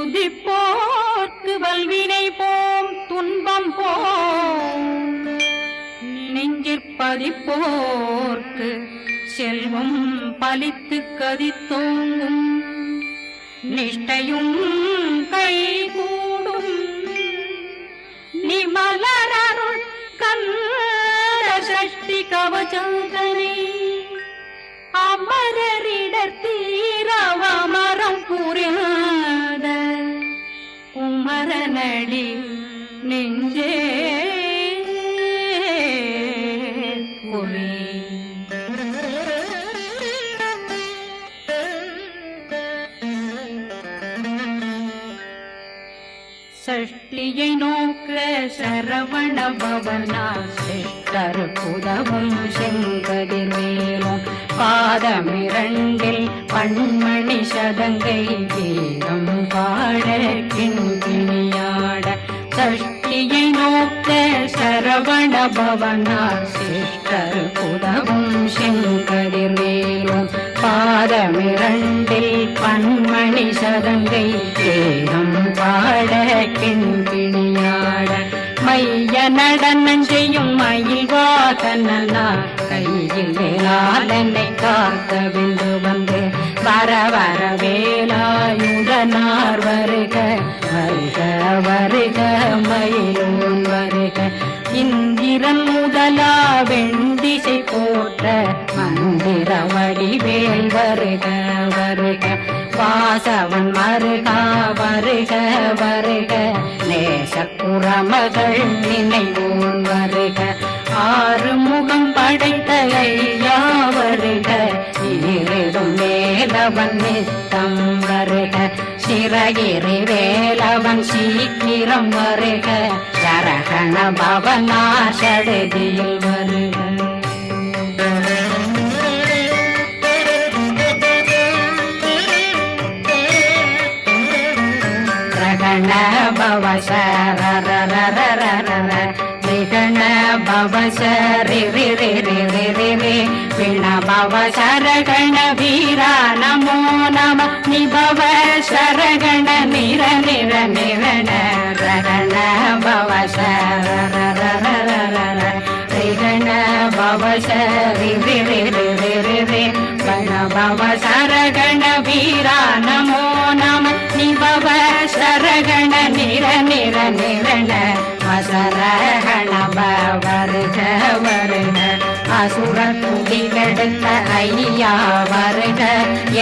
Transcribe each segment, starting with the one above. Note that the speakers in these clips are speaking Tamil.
துதிப்போர்க்கு வல்வினை போம் துன்பம் போம் நெஞ்சிற்பதிப்போர்க்கு செல்வம் பலித்து கதித்தோங்கும் நிஷ்டையும் கைகூடும் நிமலரருள் கந்த சஷ்டி கவசந்தனை அமரரிடர் தீரவமரம் புரியாத குமரனடி நெஞ்சே புரி சஷ்டியை நோக்க சரவண பவனா சிஷ்டர் புதவும் செங்கதிர்வேலும் பாதமிரண்டில் பண்மணி சதங்கை கீதம் பாட கிண்கிணியாட சஷ்டியை நோக்க சரவண பவனா சிஷ்டர் புதவும் செங்கதிர்வேலும் பாதமிரண்டில் பண்மணி சதங்கை கீதம் பாட கிண்கிணியாட மைய நடனம் செய்யும் மயில் வாசனா கையில் வேளாளனை காக்க விந்து வந்து வர வர வேலாயுதனார் வருக வருக வருக மயிலோன் வருக இந்திரன் முதலா வெண்டிசை போற்ற மந்திர வடிவேல் வருக வருக வாசவன் மருகா வருக வருக நேசப்புறமகள் நினைவோன் வருக ஆறு முகம் படைத்த ஐயா வருக ஈரிடும் வேலவன் நித்தம் வருக சிறகிரி வேலவன் சீக்கிரம் வருக சரகண பவனா சடுதியில் வருக விகண பவசரி விண பவ சரகண வீரா நமோ நம நிபவ சரகண நிர நிர நிரண ரண பவசர விகண பவசரி கண பவ சரகண வீரா நமோ நம நிபவ சரகண நிர நிர நிரண வசரகண வருக வருக அசுர துடிலெடுத்த ஐயா வருக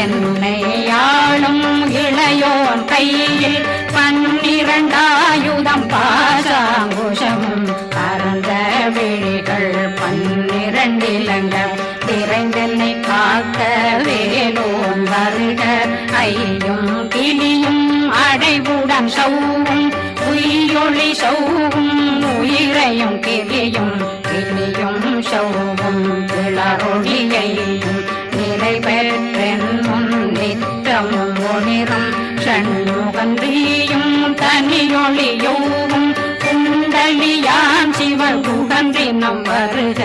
என்னை ஆளும் இளையோன் கையில் 12 பாசாங்குஷம் பரந்த விழிகள் 12 இலங்கம் விரைந்தென்னை காக்க வேலோன் வருக ஐயும் கிளியும் அடைவுடன் சௌவும் உயிரொளி சௌவும் உயிரையும் கிளியும் கிளியும் சௌவும் கிளரொளியையும் நிலை பெற்றென்னும் நித்தம் ஒளிரும் ஷண்முகன்றியும் தனியொளியோவும் குண்டலியான் சிவன் குகன்றினம் வருக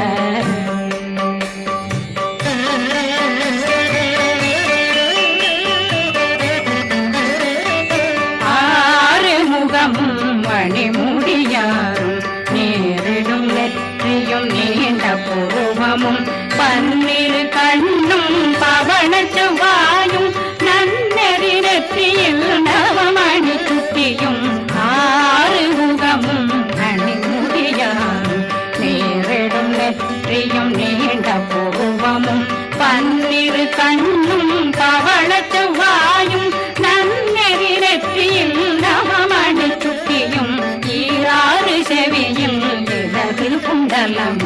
மணிமுடியாரும் நேரிடும் நெற்றியும் நீண்ட பூர்வமும் 12 கண்ணும் பவன செவ்வாயும் நன்னெறி நெற்றியில் நவமணி சுட்டியும் 6 முகமும் மணிமுடியாரும் நேரிடும் நெற்றியும் நீண்ட பூர்வமும் 12 கண்ணும் பவன செவ்வாயும் நன்னெறி நெற்றியில் நவமணி சுட்டியும் 6 செவியில் இடது குண்டலம்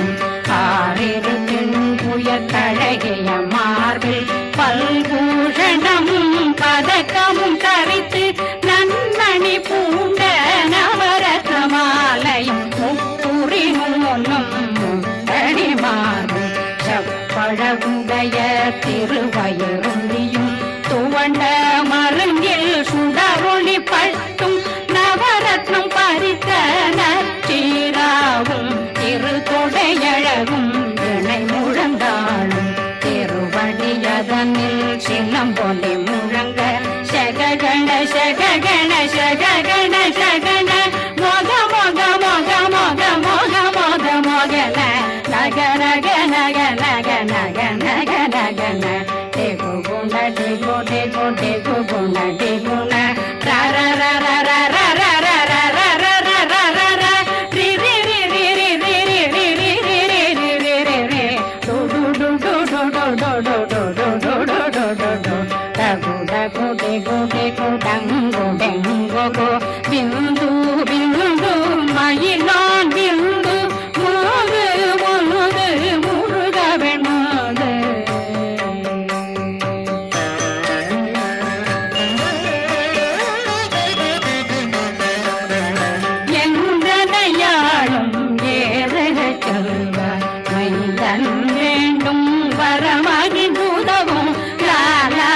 6 புயக்கழகிய மார்பில் பல்பூஷணமும் பதக்கமும் தரித்து நன்மணி பூண்ட நவரத்ன மாலையும் முப்புரி நூலும் முத்தடிமாறும் செப்பழகுடைய திருவயருந்தியும் துவண்ட மருங்கில் சுடரொளி பட்டும் நவரத்னம் பறித்த நச்சீராவும் திருத்தொடையழகும் இணை முழந்தாளும் திருவடியதனில் சிலம்பொலி முழங்க சககண சககண பிந்து பிந்து மயிலான் பிந்து முழுது முழுது முருகவன் மாது என்றனையாளும் ஏறக செல்வ மைந்தன் வேண்டும் வரமகி உதவும் லாலா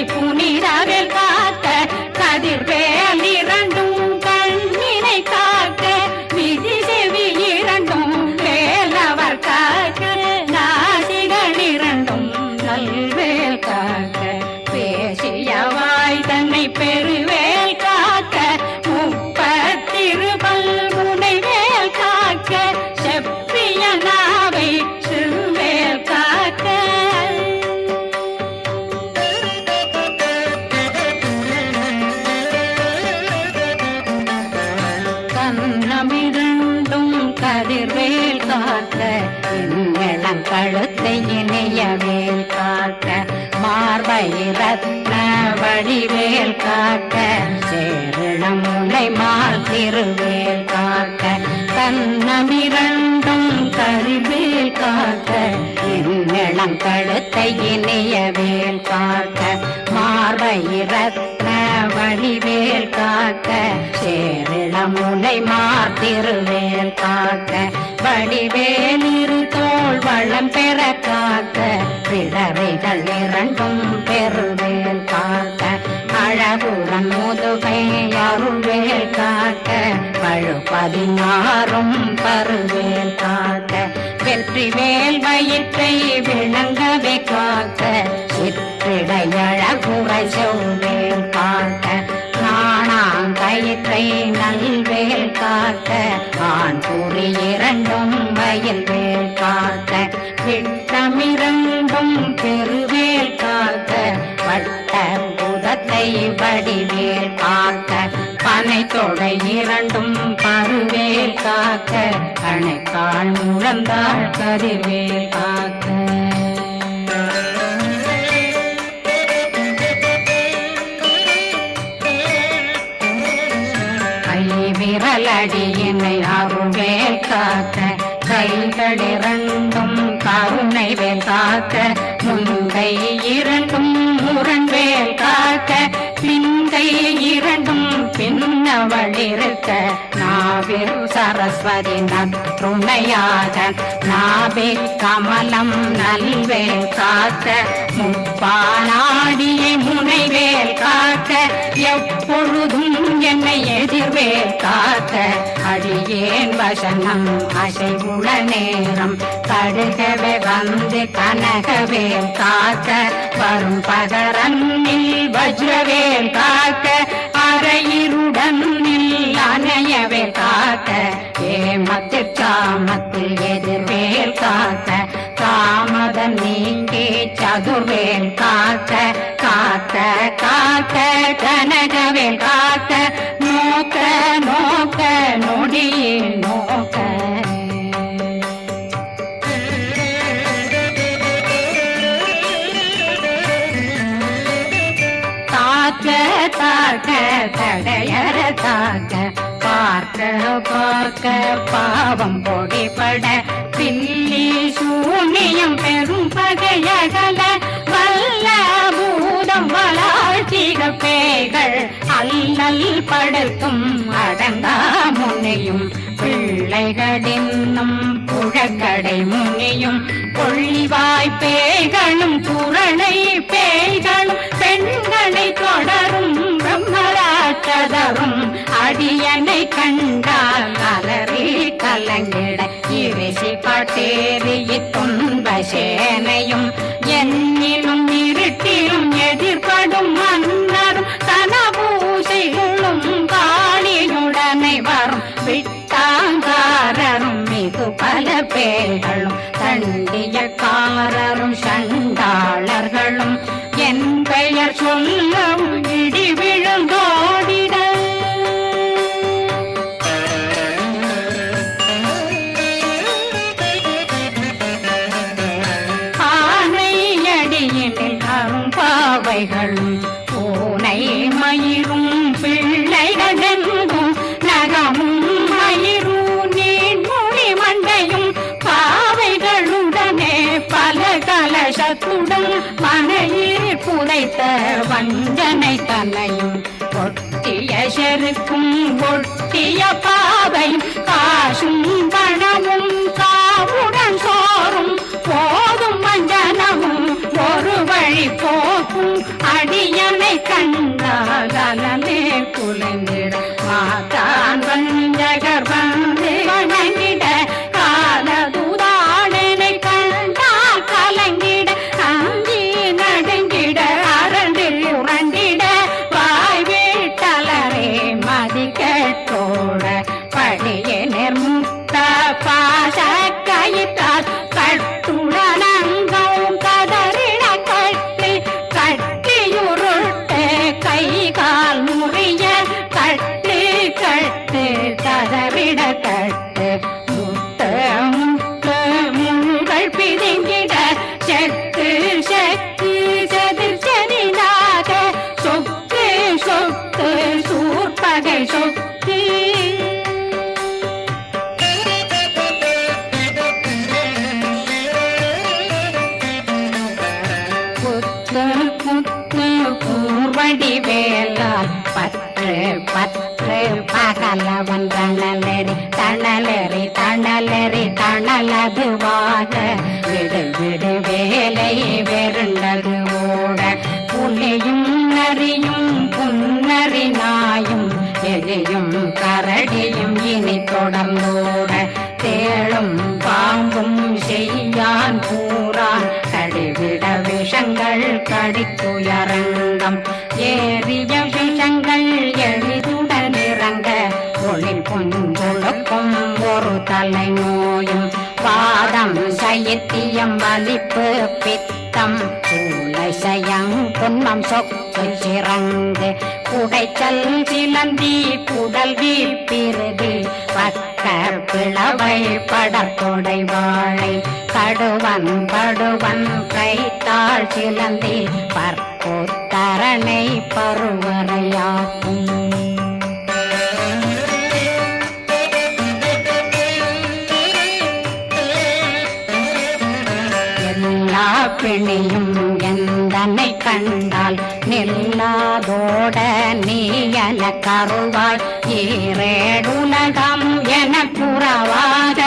புனிதவேல் காக்க கதிர்வேல் இரண்டும் கண்ணினை காக்க விதி செவி இரண்டும் வேலவர் காக்க நாசிகள் இரண்டும் நல்வேல் காக்க பேசியவாய் தன்னை பெருவேல் காக்க முப்பத்திருபல் முனைவேல் காக்க செப்பிய நாவை சிறுவேல் காக்க கண்ணமிரண்டும் கதிர்வேல் காக்க இளம் கழுத்தை இணையவேல் காக்க மார்பை ரத்ன வடிவேல் காக்க சேரணம் முலை மால் திருவேல் காக்க கண்ணமிரண்டும் கதிர்வேல் காக்க இளம் கழுத்தை இணையவேல் காக்க மார்பை ரத்ன வடிவேல் காக்க சேரிளம் முலை மார்த்திருவேல் காக்க வடிவேல் இரு தோள் வளம் பெற காக்க பிடரைகள் இரண்டும் பெருவேல் காக்க அழகுடன் முதுகை அருள்வேல் காக்க பழு 16 பருவேல் காக்க வெற்றி வேல் வயிற்றை விளங்கவே காக்க சிற்றிடையழகுரை செவ்வேல் காக்க நாணாங்கயிற்றை நல்வேல் காக்க ஆண் குறி இரண்டும் வயல்வேல் காக்க விட்டமிரண்டும் பெருவேல் காக்க வட்ட புதத்தை வடிவேல் காக்க பனை தொடை இரண்டும் பருவேல் காக்க கணைக்கால் முழந்தாள் கதிர்வேல் காக்க விரலடியினை அருள்வேல் காக்க கைகள் இரண்டும் கருணை வேல் காக்க முன்கை இரண்டும் முரண்வேல் காக்க பின்கை இரண்டும் பின்னவளிருக்க நாவில் சரஸ்வதி நற்றுணையாக நாவே கமலம் நல்வேல் காக்க முப்பானாடியை முனைவேல் காக்க எப்பொழுதும் என்னை எதிர்வேல் காக்க அடியேன் வசனம் அசைவுள நேரம் கடுகவே வந்து கனகவேல் காக்க வரும் பகரன்னில் வஜ்ரவேல் காக்க அரையிருடன் அணையவே காக்க ஏமத்தில் காமத்தில் எதிர்வேல் காக்க காமதம் நீங்கி சதுர்வேல் காக்க காக்க காக்க கனகவேல் காக்க நோக்க நோக்க நொடியில் நோக்க தாக்க தாக்க தடையற தாக்க பார்க்க பார்க்க பாவம் பொடிபட பில்லி சூனியம் பெரும் பகையகல வல்ல பூதம் வளாழ்த்திக பேய்கள் அல்லல் படுத்தும் அடங்கா முனையும் பிள்ளைகளின்னும் புழக்கடை முனியும் கொள்ளிவாய் பேய்களும் குரளை பேய்களும் பெண்களை தொடரும் பிரம்மராட்சதரும் அடியனை கண்டால் அலறி கலங்கிட இரிசி பட்டேறிய துன்ப சேனையும் என்னிலும் இருட்டிலும் எதிர்படும் மன்னரும் தனபூசைகளும் காளியுடனை வரும் விட்டாங்காரரும் மிகு பல பேர்களும் தண்டியக்காரரும் சண்டாளர்களும் என் பெயர் சொல்லவும் இடி விழுந்தோடிட ஆனையடியினில் அரும்பாவைகளும் பூனை மயிரும் பிள்ளைகளெங்கும் நகமும் மயிரும் நீண்மொழி மண்டையும் பாவைகளுடனே பல கலசத்துடன் மனையில் புதைத்த வஞ்சனை தலையும் ஒட்டிய செருக்கும் ஒட்டிய பாவையும் காசும் பணமும் காவுடன் சோறும் போதும் மஞ்சனமும் ஒரு வழி போக்கும் அடியனை கண்டாகலே குலைந்திட மாதான் வஞ்சகர் வந்து வணங்கிட காலதுதாடனை கண்டால் கலங்கிட அஞ்சி நடுங்கிட அரண்டில் உரண்டிட வாய் வீட்டலரே மதி கேட்டோட படியே நிர்முத்த பாச கயிற்றால் கட்டுடனங்கும் கதறிட கட்டி கட்டியுருட்டு கை கால் முறிய கட்டு கட்டு கதறிட கட்டு முட்டு முட்டு முள்கள் பிதுங்கிட செத்து செத்து செதிர் செதிலாக சொக்கு சொக்கு சூர்பகை சொக்கு புத்து புத்து பூர்வடி வேலால் பற்று பற்று பகலவன் தணலெறி தணலெறி தணலெறி தணலதுவாக விடு விடு வேலை வெருண்டது ஓட புலியும் நரியும் புன்னறி நாயும் எலியும் கரடியும் இனி தொடர்ந்தோட தேளும் பாம்பும் செய்யான் கூறான் கடிவிட விஷங்கள் கடித்துயரங்கம் ஏறிய விஷங்கள் எளிதுடன் இறங்க ஒளில் பொஞ்சொழுக்கும் ஒரு தலை நோயும் வாதம் சைத்தியம் வலிப்பு பித்தம் சூளை சயம் புன்னம் சொக்கு சிறங்கு குடைச்சல் சிலந்தி குடல் வீப்பிருதி பக்கர் பிளவை படற்கொடை வாழை கடுவன் படுவன் கைத்தாள் சிலந்தி பற்போத்தரணை பருவரையாக்கும் பிணியும் எந்தனை கண்டால் நில்லாதோட நீ என கருவாய் ஈரேடுலகம் என புறவாத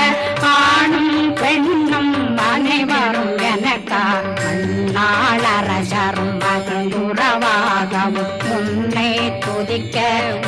ஆணும் பெண்ணும் அனைவரும் எனக்கா மண்ணாளரசரும் மகிழ்ந்துறவாகவும் உன்னை துதிக்க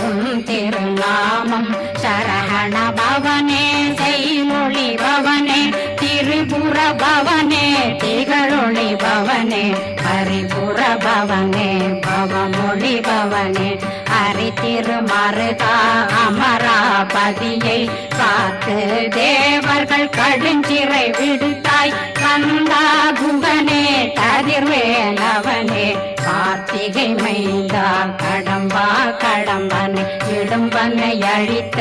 உன் திருநாமம் சரஹண பவனே செய்மொழி பவனே திரிபுர பவனே திகழொளி பவனே ஹரிபுர பவனே பவமொழி பவனே ஹரி திருமருகா அமராபதியை காத்து தேவர்கள் கடுஞ்சிறை விடுத்தாய் கந்தா குகனே கதிர்வேலவனே கார்த்திகை மைந்தா கடம்பா கடம்பனை இடும்பனை அழித்த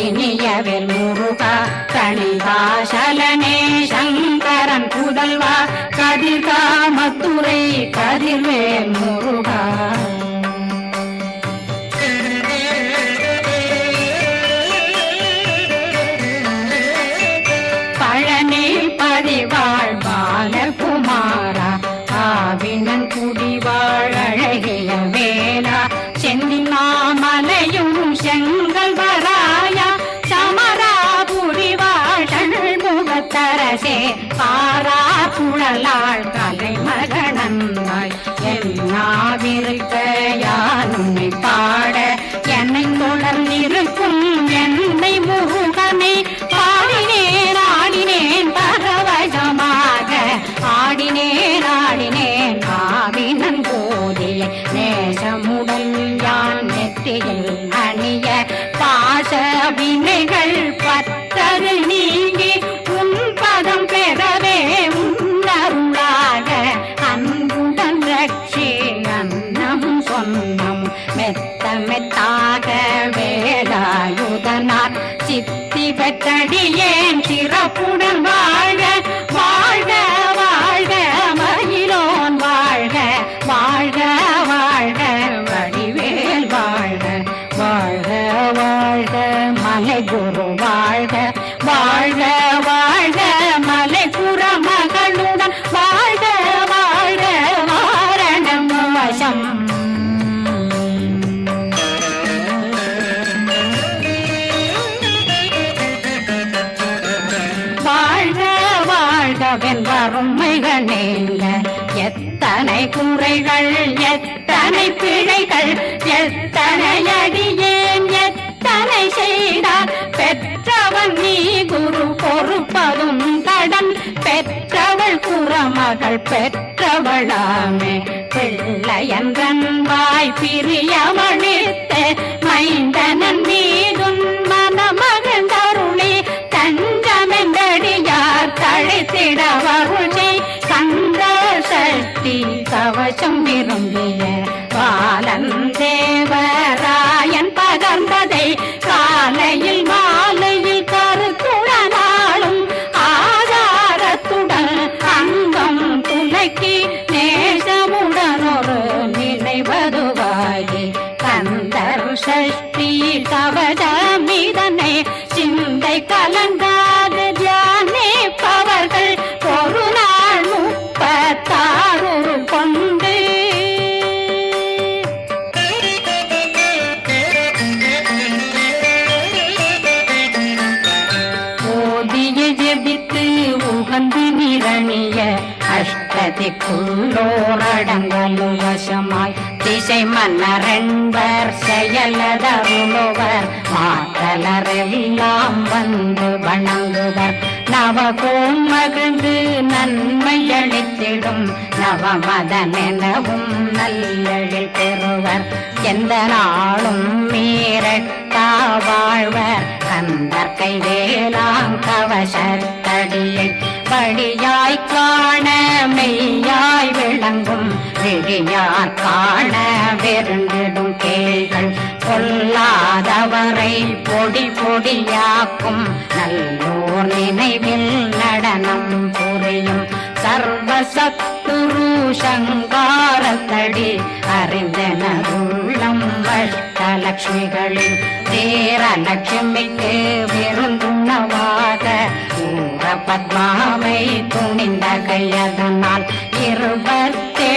இனியவில் முருகா கணிகாசலனே சங்கரன் புதல்வா கதிர்காமத்துறை கதிர்வேல் முருகா பழனி பதிவாழ் பாலகுமாரா ஆவினன் குடிவாழ் அழகிய வேலா செந்திமாமலையும் செங்கல் வராயா சமராபுரி வாழல் முகத்த கல்லாள் கலைமகனந்தாய் என்னாவிருக்க யானுமை பாட என்னை தொடர்ந்திருக்கும் என்னை முருகனை பாடினேன் ஆடினேன் பரவசமாக ஆடினேன் ஆடினேன் ஆவினன் போதிய நேசமுடல் யான் நெற்றியில் அணிய பாச வினைகள் பத்தது நீங்கி உன் பதம் பெறவே உன்னருளாக அன்புடன் ரட்சி அன்னம் சொன்னம் மெத்த மெத்தாக வேலாயுதனார் சித்தி பெற்றடியேன் சிறப்புடன் வாழ்க வாழ்க வாழ்க மயிலோன் வாழ்க வாழ்க வாழ்க வடிவேல் வாழ்க வாழ்க வாழ்க மலை குரு வாழ்க வாழ்க வாழ்க மலை புற மகளுடன் வாழ்க வாழ்க வாரணம் வசம் வாழ்க வாழ்கவென்றும் மிகநேங்க எத்தனை குறைகள் எத்தனை பிழைகள் எத்தனை அடியேன் எத்தனை செய்தார் பெற்றவன் நீ குரு பொறுப்பதும் கடன் பெற்றவள் குறமகள் பெற்றவளாமே பிள்ளையன்றன் வாய் பிரியமணித்த மைந்தனன் மீதும் மனமகந்தருளி தஞ்சமென்றடியார் தழைத்திட வருளை கந்த சக்தி கவசம் விரும்பிய பாலன் தேவராயன் பகர்ந்ததை காலையில் மாலையில் கருத்துடனாலும் ஆதாரத்துடன் அங்கம் துலக்கி நேசமுடன் ஒரு நினைவதுவாகி கந்தர் சஷ்டி கவசமிதனை சிந்தை கலங்காது தியானிப்பவர்கள் ஒரு நாள் 36 கொண்டு ஓதிய ஜெபித்து உகந்து நிரணிய அஷ்டதிக்குள்ளோரடங்கலும் வசமாய் திசை மன்னரென்பர் செயலதருளுவர் மாற்றலரெல்லாம் வந்து வணங்குவர் நவகோன் மகிழ்ந்து நன்மை அளித்திடும் நவமதனெனவும் நல்லெழில் பெறுவர் எந்த நாளும் மீறட்டா வாழ்வர் கந்தர் கைவேலாம் கவசத்தடியை படியாய் காண மெய்யாய் விளங்கும் விழியார் காண வெருண்டிடும் கேள்கள் கொல்லாதவரை பொடி பொடியாக்கும் நல்லோர் நினைவில் நடனம் புரியும் சர்வசத்துரு சங்காரத்தடி அறிந்தனருள்ளம் வஷ்டலட்சுமிகளில் தேரலட்சுமிக்கு விருந்துணவாக ஊர பத்மாவை துணிந்த கையதனால் 27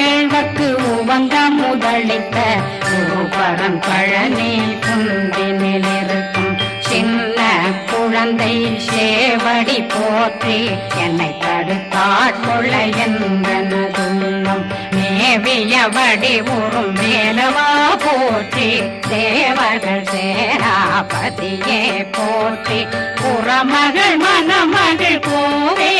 உவங்க முதலித்த குருபரன் பழனி குன்றினில் இருக்கும் சின்ன குழந்தை சேவடி போற்றி என்னை தடுத்தாட்கொள்ள என்றனதுள்ளம் மேவியபடி உறும் வேலவா போற்றி தேவர்கள் சேராபதியே போற்றி புறமகள் மணமகள் கோவே